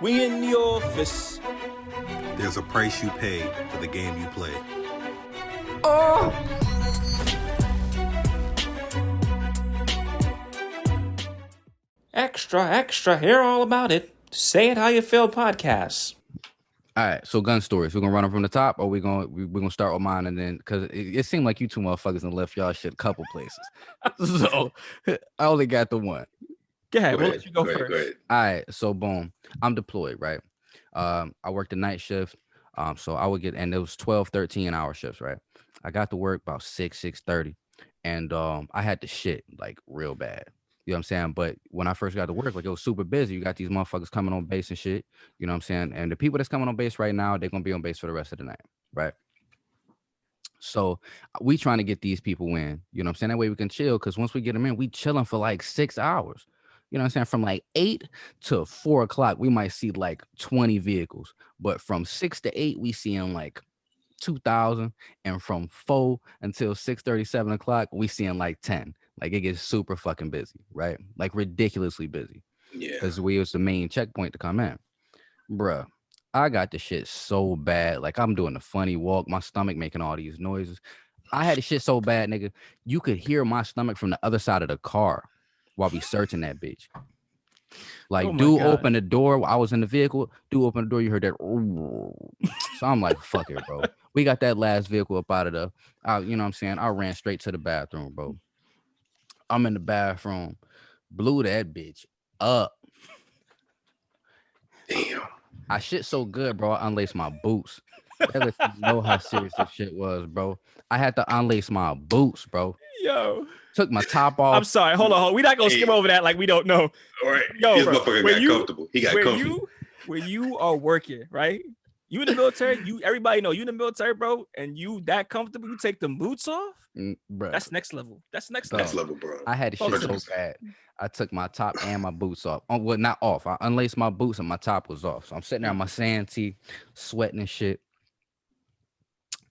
We in the office. There's a price you pay for the game you play. Oh! Extra, extra, hear all about it. Say it how you feel podcast. All right, so gun stories. We're gonna run them from the top, or we're gonna start with mine, and then because it seemed like you two motherfuckers and left y'all shit a couple places. So I only got the one. Go ahead, we'll let you go first. Go ahead. All right, so boom, I'm deployed, right? I worked the night shift, so I would get, and it was 12, 13-hour shifts, right? I got to work about 6:30, and I had to shit like real bad. You know what I'm saying? But when I first got to work, like, it was super busy. You got these motherfuckers coming on base and shit. You know what I'm saying? And the people that's coming on base right now, they're gonna be on base for the rest of the night, right? So we trying to get these people in. You know what I'm saying? That way we can chill, because once we get them in, we chilling for like 6 hours. You know what I'm saying? From like 8 to 4 o'clock, we might see like 20 vehicles. But from 6 to 8, we seeing like 2,000. And from 4 until 6:30, 7 o'clock, we seeing like 10. Like, it gets super fucking busy, right? Like, ridiculously busy. Yeah. Because we was the main checkpoint to come in. Bruh, I got the shit so bad. Like, I'm doing the funny walk, my stomach making all these noises. I had the shit so bad, nigga. You could hear my stomach from the other side of the car while we searching that bitch. Like, dude opened the door while I was in the vehicle. Dude opened the door, you heard that. So I'm like, fuck it, bro. We got that last vehicle up out of the, you know what I'm saying? I ran straight to the bathroom, bro. I'm in the bathroom, blew that bitch up. Damn. I shit so good, bro. I unlaced my boots. That lets you know how serious this shit was, bro. I had to unlace my boots, bro. Yo. Took my top off. I'm sorry. Hold on. We're not going to skim over that like we don't know. All right. Yo, this bro, motherfucker got comfortable. He got comfortable. When you are working, right? You in the military, everybody know you in the military, bro, and you that comfortable, you take them boots off, bro. That's next level. That's next level, bro. I had shit so bad. I took my top and my boots off. Oh, well, not off. I unlaced my boots and my top was off. So I'm sitting there on my sand tee, sweating and shit.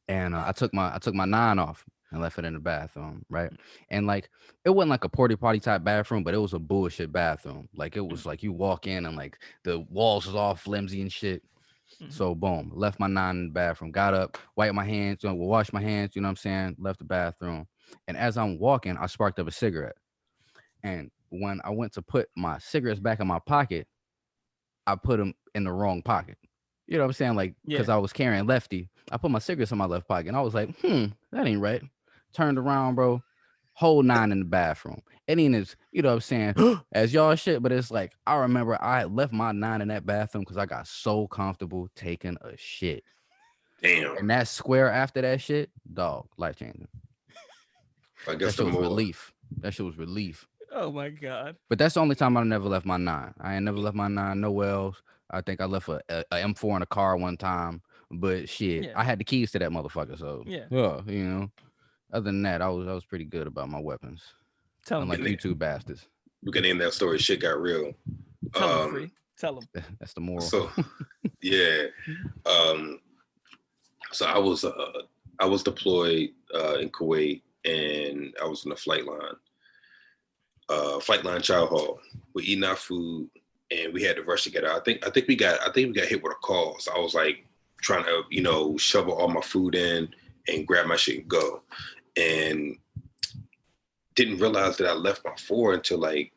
And I took my 9 off and left it in the bathroom, right? And like, it wasn't like a porta potty type bathroom, but it was a bullshit bathroom. Like, it was like you walk in and like the walls was all flimsy and shit. So boom, left my 9 in the bathroom, got up, wiped my hands, wash my hands, you know what I'm saying? Left the bathroom. And as I'm walking, I sparked up a cigarette. And when I went to put my cigarettes back in my pocket, I put them in the wrong pocket. You know what I'm saying? Like, because I was carrying lefty, I put my cigarettes in my left pocket. And I was like, that ain't right. Turned around, bro. Whole 9 in the bathroom. It ain't as, you know what I'm saying, as y'all shit, but it's like, I remember I left my 9 in that bathroom because I got so comfortable taking a shit. Damn. And that square after that shit, dog, life changing. I guess that shit was relief. That shit was relief. Oh my God. But that's the only time I never left my 9. I ain't never left my 9 nowhere else. I think I left a M4 in a car one time, but shit, I had the keys to that motherfucker. So you know. Other than that, I was pretty good about my weapons. Unlike you two bastards. We can name that story. Shit got real. Tell them, Free. Tell them. That's the moral. So, yeah. So I was deployed in Kuwait, and I was in the flight line chow hall. We're eating our food, and we had to rush to get out. I think we got hit with a call. So I was like trying to shovel all my food in and grab my shit and go. And didn't realize that I left my 4 until like,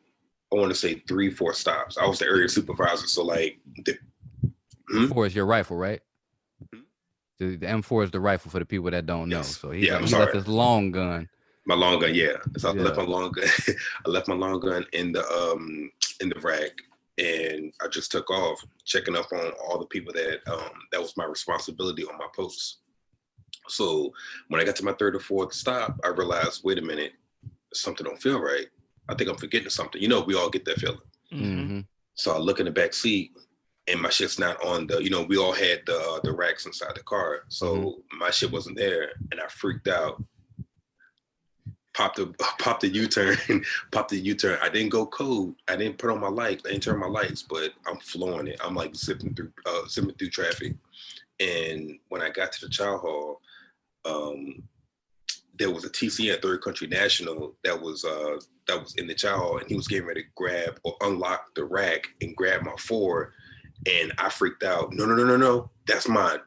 I want to say 3-4 stops. I was the area supervisor. So like, 4 is your rifle, right? The M4 is the rifle for the people that don't know. So he left his long gun. My long gun, yeah. So I left my long gun. I left my long gun in the rack, and I just took off, checking up on all the people that was my responsibility on my post. So when I got to my 3rd or 4th stop, I realized, wait a minute, something don't feel right. I think I'm forgetting something. You know, we all get that feeling. Mm-hmm. So I look in the back seat, and my shit's not on the, we all had the racks inside the car. So my shit wasn't there, and I freaked out. Popped the U-turn. I didn't go code. I didn't put on my lights. I didn't turn my lights, but I'm flooring it. I'm like zipping through traffic. And when I got to the chow hall, there was a TCN, Third Country National, that was in the chow hall, and he was getting ready to grab or unlock the rack and grab my 4 And I freaked out. No, that's mine.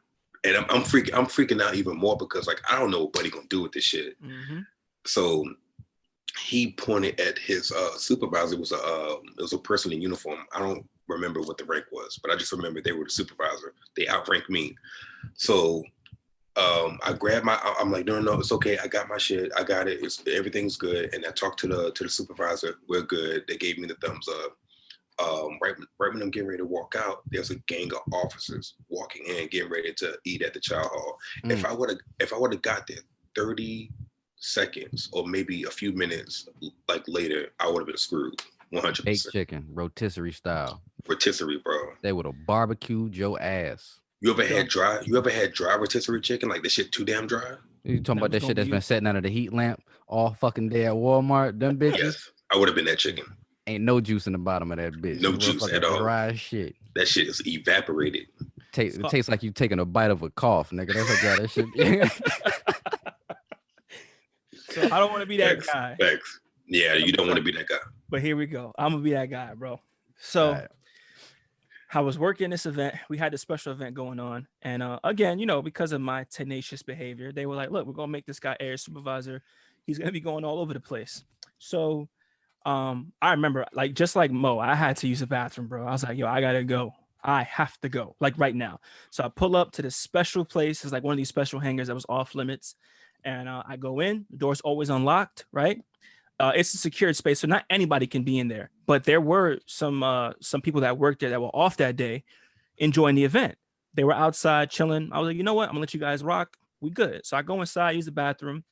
And I'm freaking out even more because like I don't know what Buddy gonna do with this shit. Mm-hmm. So he pointed at his supervisor. It was a person in uniform. I don't remember what the rank was, but I just remember they were the supervisor. They outranked me. So I grabbed I'm like, no, it's okay. I got my shit. I got it. Everything's good. And I talked to the supervisor. We're good. They gave me the thumbs up. Right when I'm getting ready to walk out, there's a gang of officers walking in, getting ready to eat at the chow hall. If I would have got there 30 seconds or maybe a few minutes like later, I would have been screwed. 100%. Baked chicken, rotisserie style. Rotisserie, bro. They would have barbecued your ass. You ever had dry rotisserie chicken? Like the shit too damn dry? You talking about that shit that's been sitting under the heat lamp all fucking day at Walmart? Them bitches. Yes, I would have been that chicken. Ain't no juice in the bottom of that bitch. No juice at all. Dry shit. That shit is evaporated. It tastes like you taking a bite of a cough, nigga. That's what that shit. So I don't want to be that guy. Facts. Yeah, you don't want to be that guy. But here we go. I'm gonna be that guy, bro. So I was working this event. We had this special event going on, and again, because of my tenacious behavior, they were like, "Look, we're gonna make this guy area supervisor. He's gonna be going all over the place." So I remember, like, just like Mo, I had to use the bathroom, bro. I was like, yo, I gotta go. I have to go, like right now. So I pull up to this special place. It's like one of these special hangars that was off limits. And I go in, the door's always unlocked, right? It's a secured space, so not anybody can be in there. But there were some people that worked there that were off that day enjoying the event. They were outside chilling. I was like, you know what? I'm gonna let you guys rock. We good. So I go inside, use the bathroom.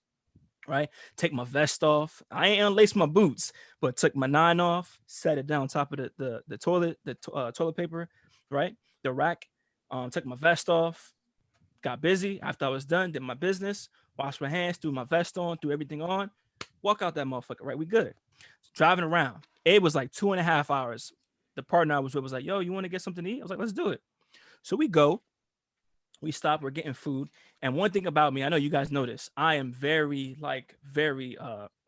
Right, take my vest off. I ain't unlaced my boots, but took my 9 off, set it down on top of the toilet, toilet paper, right, the rack. Took my vest off, got busy. After I was done, did my business, washed my hands, threw my vest on, threw everything on, walk out that motherfucker. Right, we good. Driving around, it was like 2.5 hours. The partner I was with was like, "Yo, you want to get something to eat?" I was like, "Let's do it." So we go. We stop, we're getting food. And one thing about me, I know you guys know this, I am very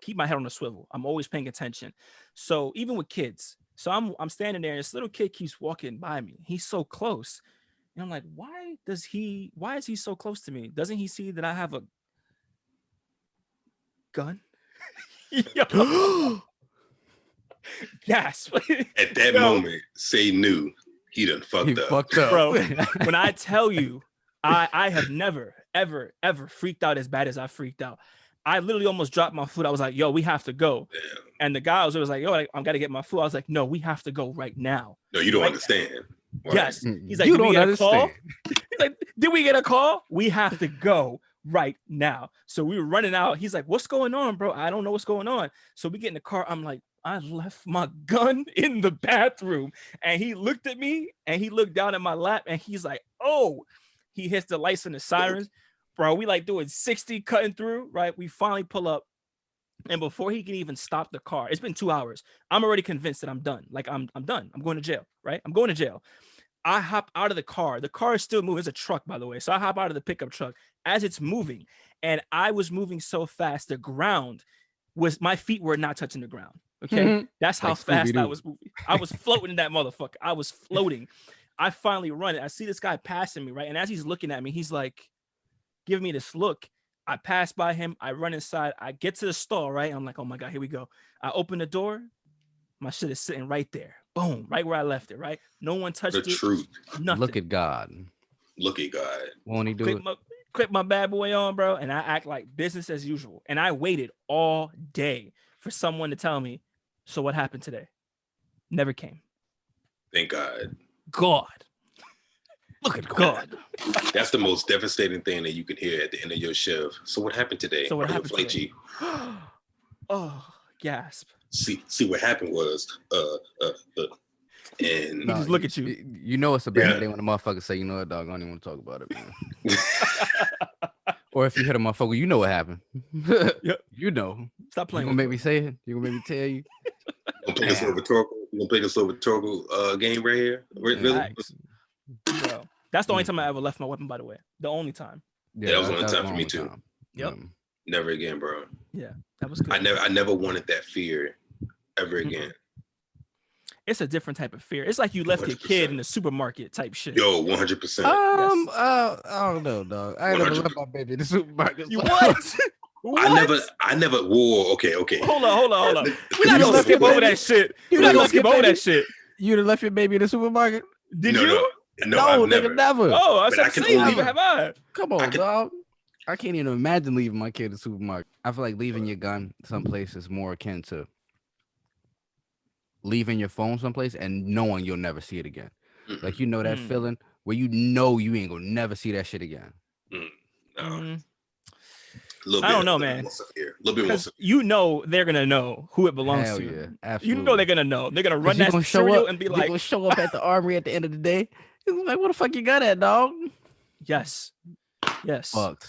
keep my head on a swivel. I'm always paying attention. So even with kids, so I'm standing there and this little kid keeps walking by me. He's so close. And I'm like, why is he so close to me? Doesn't he see that I have a gun? Gasp. At that moment, Say knew he done fucked up. Bro, when I tell you, I have never, ever, ever freaked out as bad as I freaked out. I literally almost dropped my food. I was like, yo, we have to go. Damn. And the guy was like, yo, I got to get my food. I was like, no, we have to go right now. No, you don't understand. Right. Yes. He's like, you don't understand. He's like, did we get a call? We have to go right now. So we were running out. He's like, what's going on, bro? I don't know what's going on. So we get in the car. I'm like, I left my gun in the bathroom. And he looked at me and he looked down at my lap and he's like, oh. He hits the lights and the sirens. Bro, we like doing 60 cutting through, right? We finally pull up. And before he can even stop the car, it's been 2 hours. I'm already convinced that I'm done. Like, I'm done. I'm going to jail, right? I'm going to jail. I hop out of the car. The car is still moving. It's a truck, by the way. So I hop out of the pickup truck as it's moving. And I was moving so fast, my feet were not touching the ground. Okay. Mm-hmm. That's how fast I was moving. I was floating in that motherfucker. I was floating. I finally run it. I see this guy passing me, right? And as he's looking at me, he's like, giving me this look. I pass by him. I run inside. I get to the stall, right? I'm like, oh my God, here we go. I open the door. My shit is sitting right there. Boom, right where I left it, right? No one touched it. The truth. Nothing. Look at God. Look at God. Won't he do it? Clip my bad boy on, bro. And I act like business as usual. And I waited all day for someone to tell me, so what happened today? Never came. Thank God. God. Look at God. That's the most devastating thing that you can hear at the end of your shift. So what happened today? So what happened today? G? Oh, gasp. See what happened was and he just look at you. You know it's a bad day when a motherfucker say, you know what, dog, I don't even want to talk about it, man. Or if you hit a motherfucker, you know what happened. Yep. You know. Stop playing. You gonna make me say it? You gonna make me tell you? You gonna play this rhetorical game right here? Really? Bro, that's the only time I ever left my weapon, by the way. The only time. Yeah, that was the only time for me too. Yep. Never again, bro. Yeah, that was good. I never wanted that fear ever again. it's a different type of fear. It's like you left your kid in the supermarket type shit. Yo, 100%. I don't know, dog. I ain't never left my baby in the supermarket. You what? What? I never. Whoa. Okay. Hold on. We're not gonna skip over that shit. We're not gonna skip over that shit. You done left your baby in the supermarket? Did you? No, I've never. Oh, I said never have I. Come on, dog. I can't even imagine leaving my kid in the supermarket. I feel like leaving your gun someplace is more akin to leaving your phone someplace and knowing you'll never see it again. Like, you know that feeling where you know you ain't gonna never see that shit again. No. I don't know, man. Because you know they're gonna know who it belongs to. Yeah, absolutely. You know they're gonna know. They're gonna run that cereal and be like, gonna show up at the armory at the end of the day. Like, what the fuck you got at, dog? Yes. Fuck.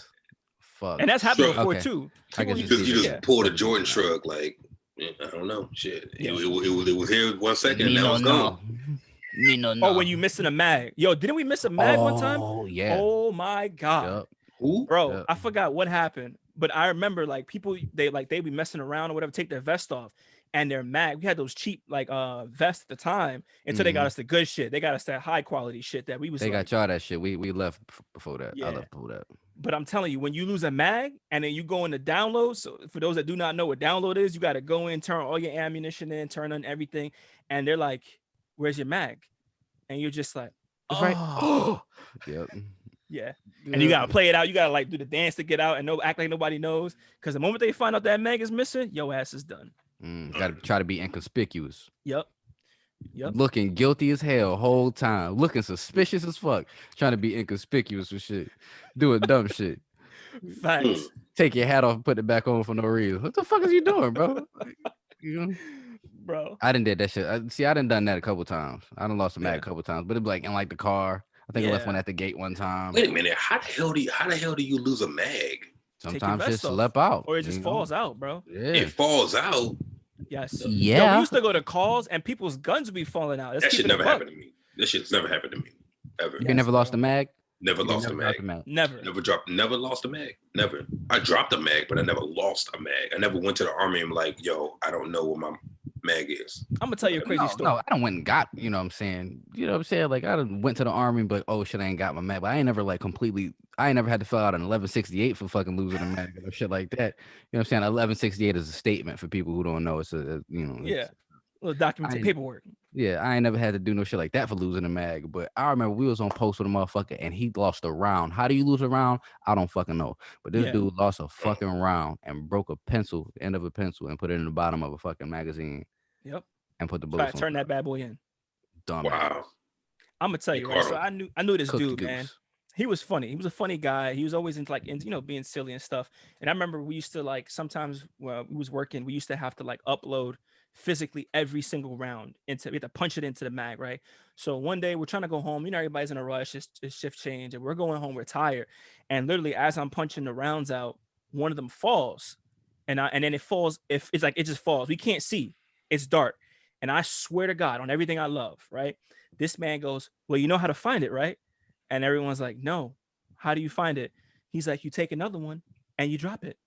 And that's happened before too. I guess you just pulled a Jordan shrug, like, I don't know, shit. It was here 1 second, now it's gone. No. Oh, when you missing a mag. Yo, didn't we miss a mag one time? Oh, yeah. Oh my God. Yep. Bro, I forgot what happened. But I remember like people, they be messing around or whatever, take their vest off. And their mag, we had those cheap like vests at the time until they got us the good shit. They got us that high quality shit that we was. They got y'all that shit. We left before that. Yeah. I left before that. But I'm telling you, when you lose a mag and then you go into download, so for those that do not know what download is, you got to go in, turn all your ammunition in, turn on everything, and they're like, "Where's your mag?" And you're just like, "It's right." Oh, yep. Yeah. And you gotta play it out. You gotta like do the dance to get out and act like nobody knows. Because the moment they find out that mag is missing, your ass is done. Gotta try to be inconspicuous. Yep. Looking guilty as hell whole time. Looking suspicious as fuck. Trying to be inconspicuous with shit. Doing dumb shit. Facts. Take your hat off and put it back on for no reason. What the fuck is you doing, bro? You know? Bro. I done did that shit. I done done that a couple times. I done lost a mag a couple times. But it'd be like in like the car. I think I left one at the gate one time. Wait a minute. How the hell do you lose a mag? Sometimes it just slip out. Or it just falls out, bro. Yeah. It falls out. Yes. Yeah. Yo, we used to go to calls and people's guns would be falling out. That shit never happened to me. That shit's never happened to me. Ever. You never lost a mag? Never lost a mag. Never Lost a mag. Never. I dropped a mag, but I never lost a mag. I never went to the army and like, yo, I don't know what my mag is. I'm gonna tell you a crazy story. No, I done went and got, you know what I'm saying? You know what I'm saying? Like I done went to the army, but oh shit, I ain't got my mag. But I ain't never like I ain't never had to fill out an 1168 for fucking losing a mag or shit like that. You know what I'm saying? 1168 is a statement for people who don't know. It's a little documented paperwork. Yeah, I ain't never had to do no shit like that for losing a mag. But I remember we was on post with a motherfucker and he lost a round. How do you lose a round? I don't fucking know. But this dude lost a fucking round and broke a pencil, the end of a pencil, and put it in the bottom of a fucking magazine. Yep. And put the bullets on. Turn that bad boy in. Dumb. Wow. I'm gonna tell you, right? So I knew this dude, man. He was funny. He was a funny guy. He was always into being silly and stuff. And I remember we used to like sometimes when we was working, we used to have to like upload physically every single round we had to punch it into the mag, right? So one day we're trying to go home. You know, everybody's in a rush. It's shift change, and we're going home. We're tired, and literally as I'm punching the rounds out, one of them falls, and then it falls. If it's like it just falls, we can't see. It's dark, and I swear to God on everything I love, right? This man goes, "Well, you know how to find it, right?" And everyone's like, "No, how do you find it?" He's like, "You take another one and you drop it."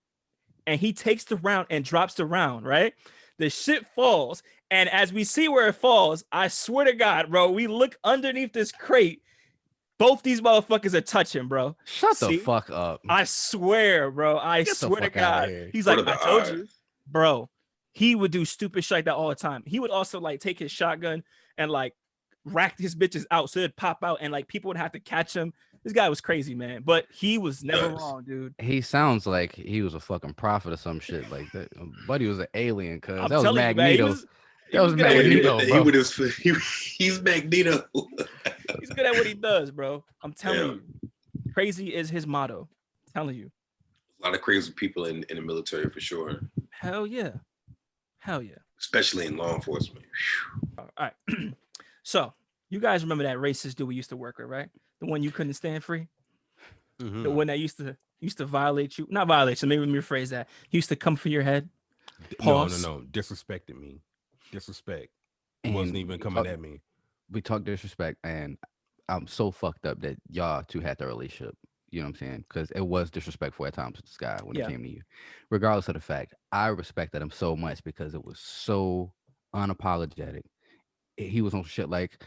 And he takes the round and drops the round, right? The shit falls. And as we see where it falls, I swear to God, bro, we look underneath this crate. Both these motherfuckers are touching, bro. Shut the fuck up. I swear, bro. I swear to God. He's like, I told you, bro. He would do stupid shit like that all the time. He would also like take his shotgun and like rack his bitches out so it'd pop out and like people would have to catch him. This guy was crazy, man, but he was never wrong, dude. He sounds like he was a fucking prophet or some shit like that. Buddy was an alien, cuz that was Magneto. That was Magneto. He's Magneto. He's good at what he does, bro. I'm telling you. Crazy is his motto. I'm telling you. A lot of crazy people in the military for sure. Hell yeah. Especially in law enforcement. All right. So you guys remember that racist dude we used to work with, right? The one you couldn't stand free? Mm-hmm. The one that used to violate you. Not violate you, maybe let me rephrase that. He used to come for your head. Pause. No. Disrespected me. Disrespect. He wasn't even coming at me. We talk disrespect, and I'm so fucked up that y'all two had the relationship. You know what I'm saying? Because it was disrespectful at times with this guy when it came to you. Regardless of the fact, I respected him so much because it was so unapologetic. he was on shit like,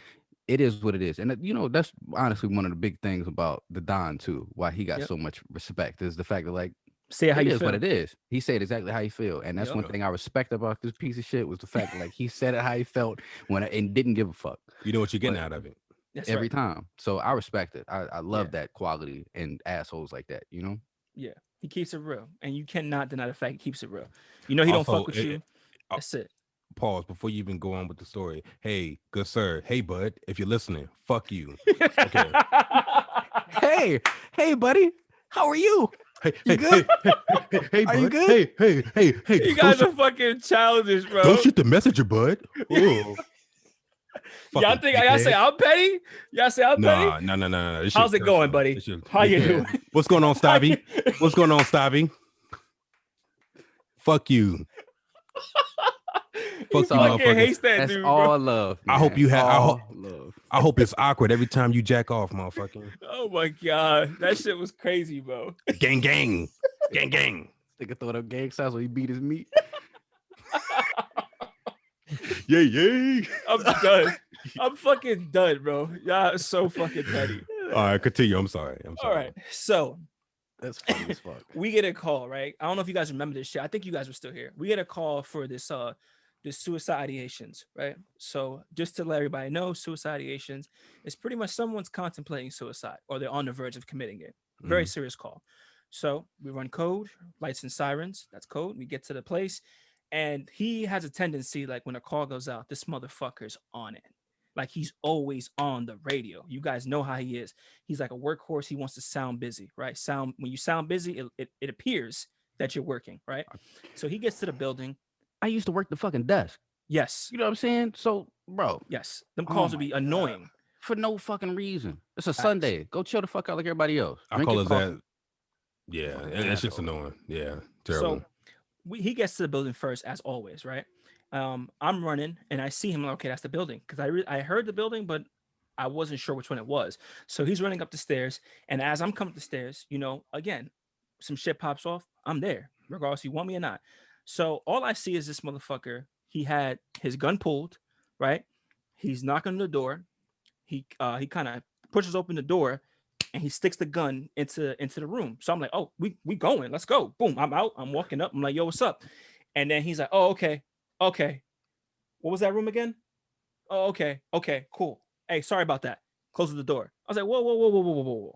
it is what it is. And you know, that's honestly one of the big things about the Don too, why he got so much respect, is the fact that like, say how it you is feel. what it is. He said exactly how he feel. And that's one thing I respect about this piece of shit, was the fact that like he said it how he felt and didn't give a fuck. You know what you're getting out of it. That's every time. So I respect it. I love that quality in assholes like that, you know? Yeah. He keeps it real. And you cannot deny the fact he keeps it real. You know he don't fuck with you. That's it. Pause before you even go on with the story. Hey, good sir. Hey, bud, if you're listening, fuck you. Okay. hey, buddy. How are you? Hey, you good? Hey, are you bud. good? Hey. You guys are fucking childish, bro. Don't shoot the messenger, bud. Y'all think y'all say I'm petty? Y'all say I'm petty? No. How's it going, buddy? How you doing? What's going on, Stabby? What's going on, Stabby? Fuck you. Fuck you, fucking hates that That's dude, all bro. love. Man. I hope you have. Love. I hope it's awkward every time you jack off, motherfucker. Oh my god, that shit was crazy, bro. Gang. Nigga throw up gang signs when he beat his meat. Yay. I'm done. I'm fucking done, bro. Y'all are so fucking petty. All right, continue. I'm sorry. All right, so that's funny as fuck. We get a call, right? I don't know if you guys remember this shit. I think you guys were still here. We get a call for this suicide ideations, right? So just to let everybody know, suicide ideations is pretty much someone's contemplating suicide or they're on the verge of committing it. Very serious call. So we run code, lights and sirens. That's code. We get to the place, and he has a tendency, like when a call goes out, this motherfucker's on it. Like he's always on the radio. You guys know how he is. He's like a workhorse. He wants to sound busy, right? When you sound busy, it appears that you're working, right? So he gets to the building. I used to work the fucking desk. Yes. You know what I'm saying? So, bro. Yes. Them calls would be annoying. For no fucking reason. It's a Sunday. Go chill the fuck out like everybody else. I call it that. Yeah, that's just annoying. Yeah, terrible. So he gets to the building first, as always, right? I'm running and I see him. Like, okay, that's the building, because I heard the building, but I wasn't sure which one it was. So he's running up the stairs, and as I'm coming up the stairs, you know, again, some shit pops off. I'm there, regardless if you want me or not. So all I see is this motherfucker. He had his gun pulled, right? He's knocking on the door. He kind of pushes open the door, and he sticks the gun into the room. So I'm like, oh, we going. Let's go. Boom. I'm out. I'm walking up. I'm like, yo, what's up? And then he's like, oh, okay. What was that room again? Oh, okay, cool. Hey, sorry about that. Closes the door. I was like, whoa.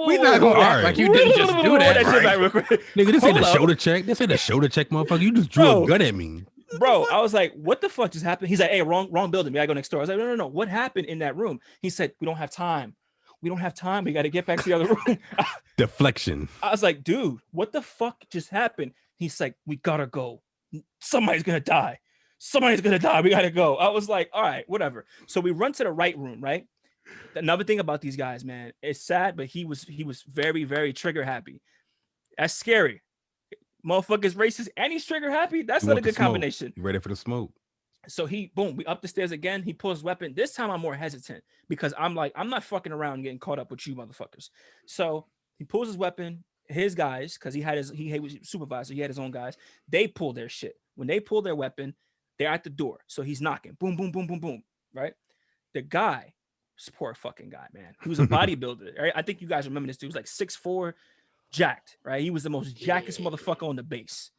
We not gonna act like you didn't just do that, right? Nigga, this ain't a shoulder check. This ain't a shoulder check, motherfucker. You just drew a gun at me. Bro, I was like, what the fuck just happened? He's like, hey, wrong building. We gotta go next door. I was like, no. What happened in that room? He said, we don't have time. We got to get back to the other room. Deflection. I was like, dude, what the fuck just happened? He's like, we gotta go. Somebody's gonna die. We gotta go. I was like, all right, whatever. So we run to the right room, right? Another thing about these guys, man, it's sad, but he was very, very trigger happy. That's scary. Motherfuckers racist and he's trigger happy. That's not a good combination. You ready for the smoke? So we up the stairs again. He pulls his weapon. This time I'm more hesitant because I'm like, I'm not fucking around getting caught up with you motherfuckers. So he pulls his weapon. His guys, because he was supervisor, he had his own guys. They pull their shit. When they pull their weapon, they're at the door. So he's knocking. Boom, boom, boom, boom, boom. Right? The guy, this poor fucking guy, man. He was a bodybuilder. Right? I think you guys remember this dude. He was like 6'4", jacked. Right? He was the most jackest motherfucker on the base.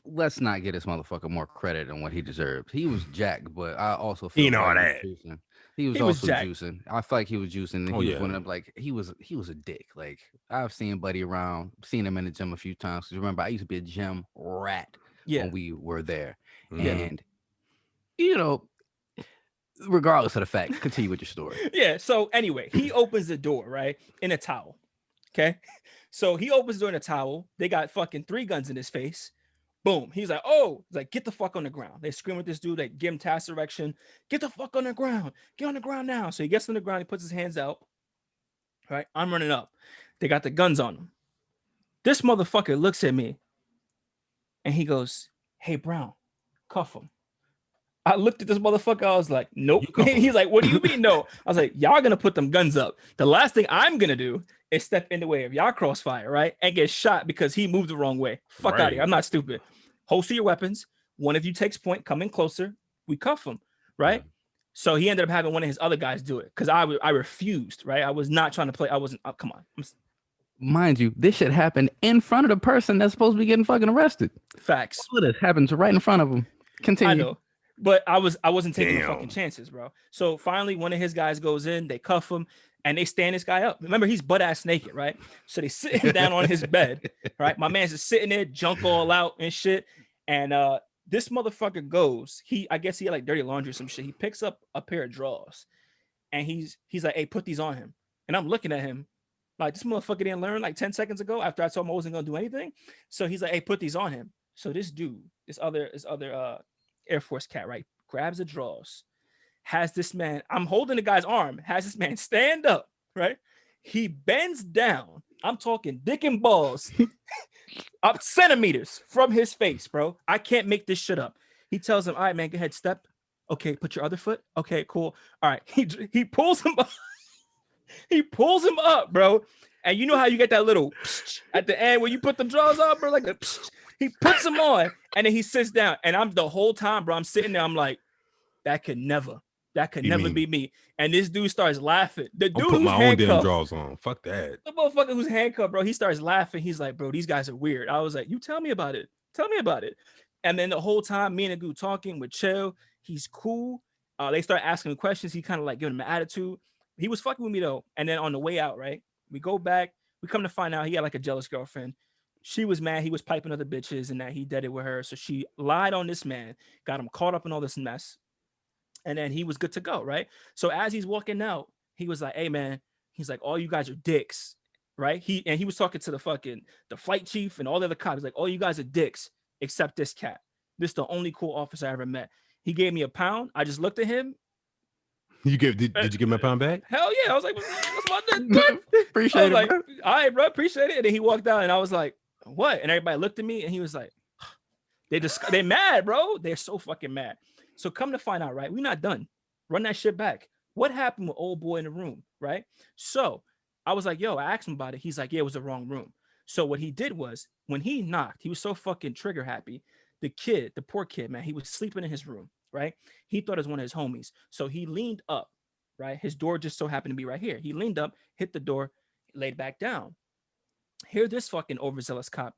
Let's not get this motherfucker more credit than what he deserves. He was jacked, but I also feel that. He was also juicing. I feel like he was juicing. And he was one of them, like he was a dick. Like I've seen Buddy around, seen him in the gym a few times. Because remember, I used to be a gym rat when we were there. And you know, regardless of the fact, continue with your story. Yeah. So anyway, he opens the door, right? In a towel. Okay. So he opens the door in a towel. They got fucking 3 guns in his face. Boom. He's like, oh, he's like, get the fuck on the ground. They scream at this dude. They give him task direction. Get the fuck on the ground. Get on the ground now. So he gets on the ground. He puts his hands out. Right. I'm running up. They got the guns on him. This motherfucker looks at me and he goes, hey, Brown, cuff him. I looked at this motherfucker. I was like, nope. He's like, what do you mean? No. I was like, y'all gonna put them guns up. The last thing I'm gonna do is step in the way of y'all crossfire, right? And get shot because he moved the wrong way. Fuck out of here. I'm not stupid. Holster your weapons. One of you takes point, come in closer. we cuff him, right? Yeah. So he ended up having one of his other guys do it because I refused, right? I was not trying to play. I wasn't. Oh, come on. Mind you, this shit happened in front of the person that's supposed to be getting fucking arrested. Facts. All of this happens right in front of him. Continue. I know, but I wasn't taking the Damn. fucking chances, bro. So finally, one of his guys goes in, they cuff him, and they stand this guy up. Remember, he's butt ass naked, right? So they sit him down on his bed, right? My man's just sitting there, junk all out and shit. And this motherfucker goes. I guess he had like dirty laundry or some shit. He picks up a pair of drawers, and he's like, "Hey, put these on him." And I'm looking at him. Like, this motherfucker didn't learn like 10 seconds ago after I told him I wasn't gonna do anything. So he's like, "Hey, put these on him." So this dude, this other Air Force cat, right, grabs the drawers, has this man, I'm holding the guy's arm, has this man stand up, right? He bends down. I'm talking dick and balls up centimeters from his face, bro. I can't make this shit up. He tells him, "All right, man, go ahead, step. Okay, put your other foot. Okay, cool. All right." He pulls him up. He pulls him up, bro. And you know how you get that little at the end when you put the drawers on, bro? Like he puts them on and then he sits down. And I'm the whole time, bro, I'm sitting there. I'm like, that could never be me. And this dude starts laughing. The dude put who's my own damn handcuffed, drawers on. Fuck that. the motherfucker who's handcuffed, bro, he starts laughing. He's like, "Bro, these guys are weird." I was like, "You tell me about it. Tell me about it." And then the whole time, me and the dude talking with chill. He's cool. They start asking him questions. He kind of like giving him an attitude. He was fucking with me though. And then on the way out, right, we go back. We come to find out he had like a jealous girlfriend. She was mad. He was piping other bitches and that he did it with her. So she lied on this man, got him caught up in all this mess. And then he was good to go, right? So as he's walking out, he was like, "Hey, man," he's like, "all you guys are dicks," right? He was talking to the flight chief and all the other cops. He's like, "All you guys are dicks except this cat. This is the only cool officer I ever met." He gave me a pound. I just looked at him. Did you give him a pound back? Hell yeah. I was like, "What's about that?" Appreciate it, like, bro. "All right, bro, appreciate it." And then he walked out and I was like, "What?" And everybody looked at me and he was like, they're mad, bro. They're so fucking mad. So come to find out, right? We're not done. Run that shit back. What happened with old boy in the room, right? So I was like, "Yo," I asked him about it. He's like, "Yeah, it was the wrong room." So what he did was when he knocked, he was so fucking trigger happy. The poor kid, man, he was sleeping in his room, right? He thought it was one of his homies. So he leaned up, right? His door just so happened to be right here. He leaned up, hit the door, laid back down. Here, this fucking overzealous cop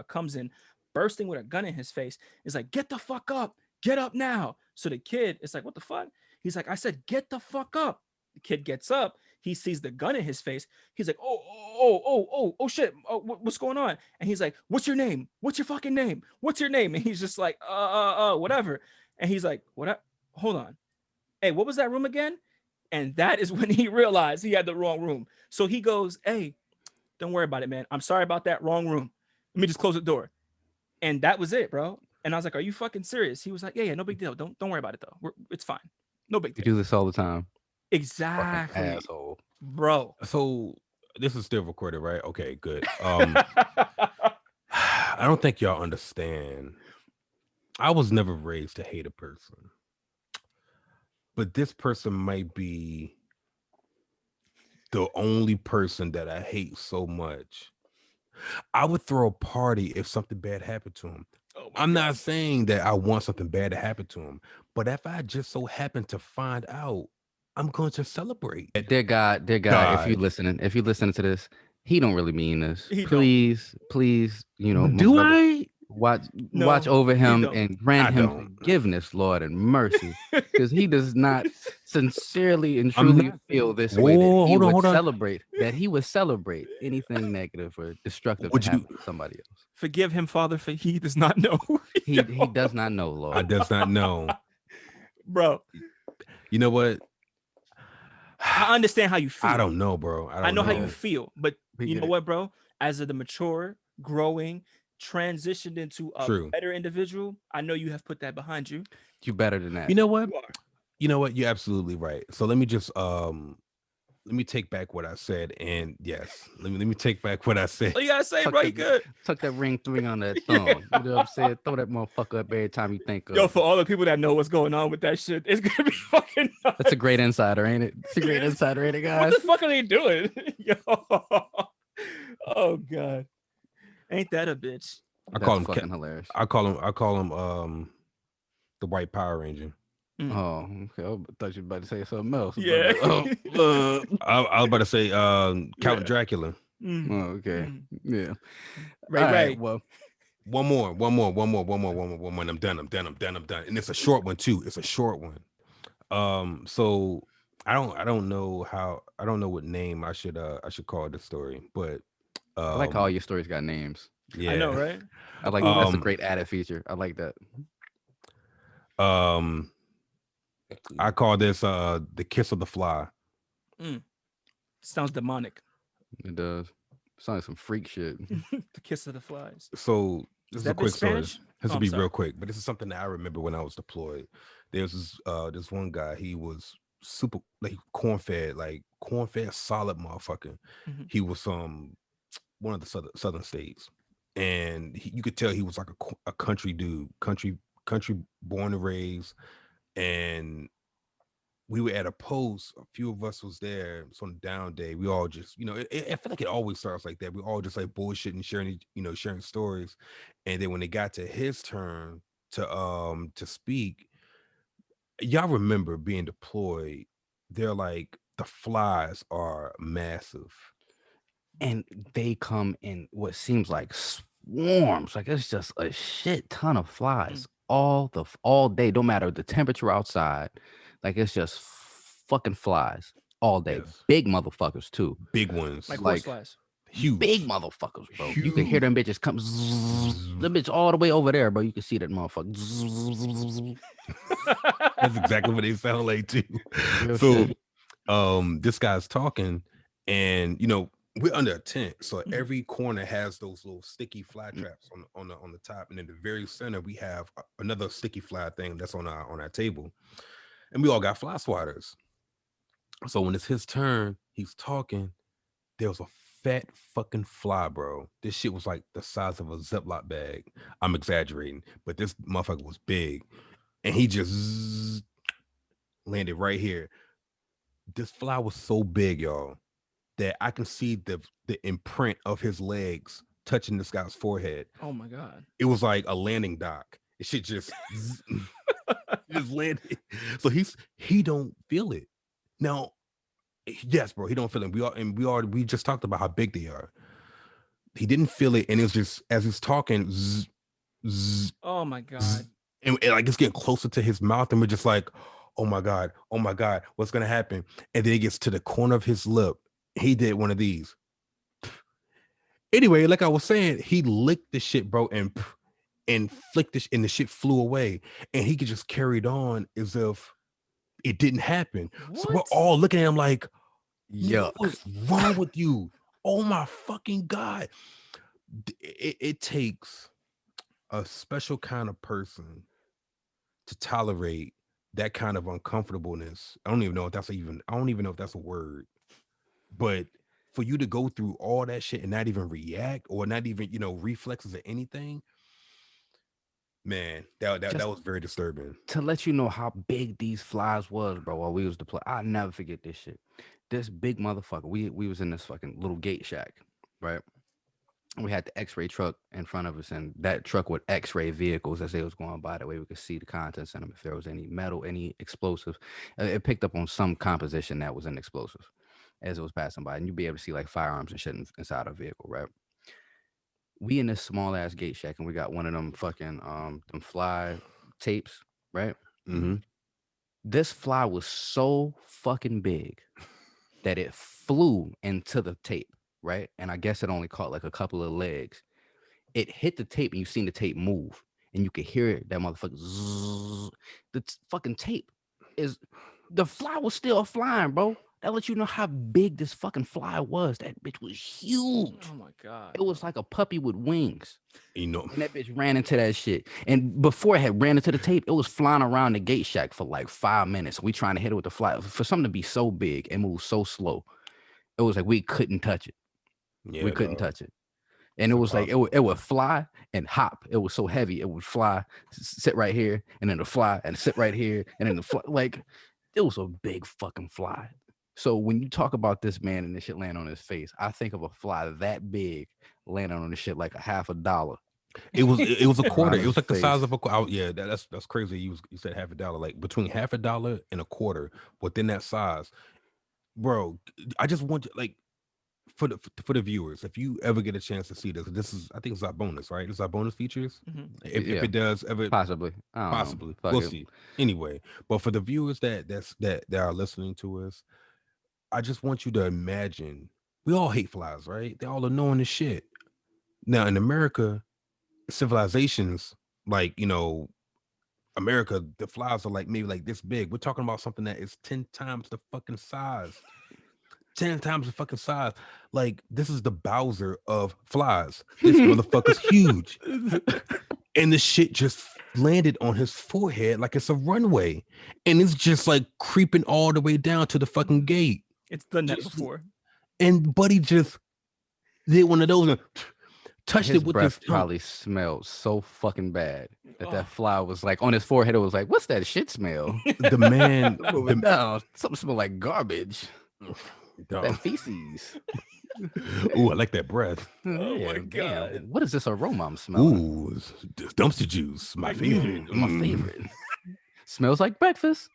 comes in, bursting with a gun in his face. Is like, "Get the fuck up. Get up now." So the kid is like, "What the fuck?" He's like, "I said, get the fuck up." The kid gets up. He sees the gun in his face. He's like, "Oh, shit. Oh, what's going on?" And he's like, "What's your name? What's your fucking name? What's your name?" And he's just like, whatever. And he's like, "What? Hold on. Hey, what was that room again?" And that is when he realized he had the wrong room. So he goes, "Hey, don't worry about it, man. I'm sorry about that. Wrong room. Let me just close the door." And that was it, bro. And I was like, "Are you fucking serious?" He was like, "Yeah, no big deal. Don't worry about it though. It's fine. No big You deal." do this all the time. Exactly, Fucking asshole. bro. So this is still recorded, right? Okay, good. I don't think y'all understand. I was never raised to hate a person, but this person might be the only person that I hate so much. I would throw a party if something bad happened to him. I'm not saying that I want something bad to happen to him, but if I just so happen to find out, I'm going to celebrate. Dear God, if you're listening to this, he don't really mean this. Please, you know, do I watch over him and grant him forgiveness, Lord, and mercy, because he does not sincerely and truly feel this way. That he would celebrate anything negative or destructive to happen to somebody else. Forgive him, Father, for he does not know. He does not know, Lord. I does not know, bro. You know what? I understand how you feel. I don't know, bro. I know how you feel, but you know what, bro? As the mature, growing, transitioned into a better individual, I know you have put that behind you. You better than that. You know what? You're absolutely right. So let me just let me take back what I said. And yes, let me take back what I said. Oh, you gotta say, bro, you good. Tuck that ring 3 on that thumb. You know what I'm saying? Throw that motherfucker up every time you think of. Yo, for all the people that know what's going on with that shit, it's gonna be fucking nuts. That's a great insider, ain't it? It's a great insider, ain't it, guys? What the fuck are they doing? Yo. Oh God. Ain't that a bitch? I call him fucking hilarious. I call him the White Power Ranger. Oh, okay. I thought you were about to say something else. Yeah. I was about to say Yeah. Count Dracula. Okay. Yeah. Ray All right. Ray. Well, One more. And I'm done. And it's a short one too. It's a short one. So I don't know what name I should call this story, but I like how all your stories got names. yeah. I know, right? I like that's a great added feature. I like that. I call this the kiss of the fly. Sounds demonic. It does. Sounds like some freak shit. The kiss of the flies. So this is a that quick bit story. Spanish? This will I'm be sorry. real quick, but this is something that I remember when I was deployed. There's this one guy. He was super like corn-fed solid motherfucker. Mhm. He was one of the southern states, and you could tell he was like a country dude, country born and raised. And we were at a post. A few of us was there. It's on a down day. We all just, I feel like it always starts like that. We all just like bullshitting, sharing stories. And then when it got to his turn to speak, y'all remember being deployed. They're like the flies are massive. And they come in what seems like swarms. Like it's just a shit ton of flies all day. Don't matter the temperature outside. Like it's just fucking flies all day. Yes. Big motherfuckers too. Big ones. Like horse flies. Huge. Big motherfuckers, bro. You can hear them bitches come. The bitch all the way over there, bro. You can see that motherfucker. That's exactly what they sound like too. Real So shit. this guy's talking, and we're under a tent, so every corner has those little sticky fly traps on the top, and in the very center we have another sticky fly thing that's on our table, and we all got fly swatters. So when it's his turn, he's talking. There was a fat fucking fly, bro. This shit was like the size of a Ziploc bag. I'm exaggerating, but this motherfucker was big, and he just landed right here. This fly was so big, y'all, that I can see the imprint of his legs touching this guy's forehead. Oh my god! It was like a landing dock. It should just just landed. So he don't feel it. Now, yes, bro, he don't feel it. We just talked about how big they are. He didn't feel it, and it was just as he's talking. Oh my god! And like it's getting closer to his mouth, and we're just like, oh my god, what's gonna happen? And then it gets to the corner of his lip. He did one of these. Anyway, like I was saying, he licked the shit, bro, and flicked the and the shit flew away, and he could just carried on as if it didn't happen. What? So we're all looking at him like, yeah, what's wrong with you? Oh my fucking god! It takes a special kind of person to tolerate that kind of uncomfortableness. I don't even know if that's a word, but for you to go through all that shit and not even react or not even, reflexes or anything, man, that was very disturbing. To let you know how big these flies was, bro, while we was deployed. I'll never forget this shit. This big motherfucker. We was in this fucking little gate shack, right? We had the X-ray truck in front of us, and that truck would X-ray vehicles as they was going by. That way we could see the contents in them. If there was any metal, any explosives, it picked up on some composition that was an explosive as it was passing by, and you'd be able to see like firearms and shit inside a vehicle, right? We in this small ass gate shack, and we got one of them fucking them fly tapes, right? Mm-hmm. This fly was so fucking big that it flew into the tape, right? And I guess it only caught like a couple of legs. It hit the tape, and you seen the tape move, and you could hear it. That motherfucker. Zzz. The fucking tape is. The fly was still flying, bro. That lets you know how big this fucking fly was. That bitch was huge. Oh my god! It was like a puppy with wings. And that bitch ran into that shit. And before it had ran into the tape, it was flying around the gate shack for like 5 minutes. We trying to hit it with the fly. For something to be so big and move so slow, it was like we couldn't touch it. Yeah, we couldn't touch it. And it was impossible. Like it would fly and hop. It was so heavy. It would fly, sit right here, and then the fly and sit right here, and then the fly. Like it was a big fucking fly. So when you talk about this man and this shit landing on his face, I think of a fly that big landing on this shit like $50. It was a quarter. Around It was his like the size face. of a yeah. That's crazy. You said $50, like between $50 and a quarter within that size, bro. I just want you like for the viewers, if you ever get a chance to see this is I think it's our bonus, right? It's our bonus features. Mhm. If Yeah, it does ever possibly. I don't know. possibly, Fuck we'll it. see. Anyway, but for the viewers that are listening to us, I just want you to imagine we all hate flies, right? They all annoying as shit. Now in America, civilizations like America, the flies are like maybe like this big. We're talking about something that is 10 times the fucking size. 10 times the fucking size. Like this is the Bowser of flies. This motherfucker's huge. And the shit just landed on his forehead like it's a runway. And it's just like creeping all the way down to the fucking gate. It's done that Just- before. And Buddy just did one of those and touched His it with breath his tongue. probably smelled so fucking bad that Oh. that fly was like on his forehead. It was like, what's that shit smell? The man, Moving down. Something smell like garbage. dog. That feces. Ooh, I like that breath. Oh Yeah, my damn. God. What is this aroma I'm smelling? Ooh, it's dumpster juice, my favorite. My favorite. Smells like breakfast.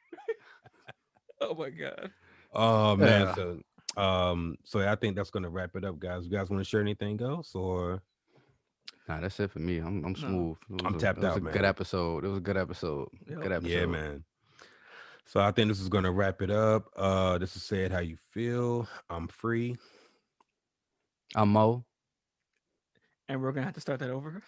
Oh my God. Oh man, Yeah. so I think that's gonna wrap it up, guys. You guys want to share anything else, or Nah, that's it for me. I'm smooth. I'm tapped it was out, a man. good episode. It was a good episode. Yep. Good episode. Yeah, man. So I think this is gonna wrap it up. This is Say It How You Feel. I'm free. I'm Mo. And we're gonna have to start that over.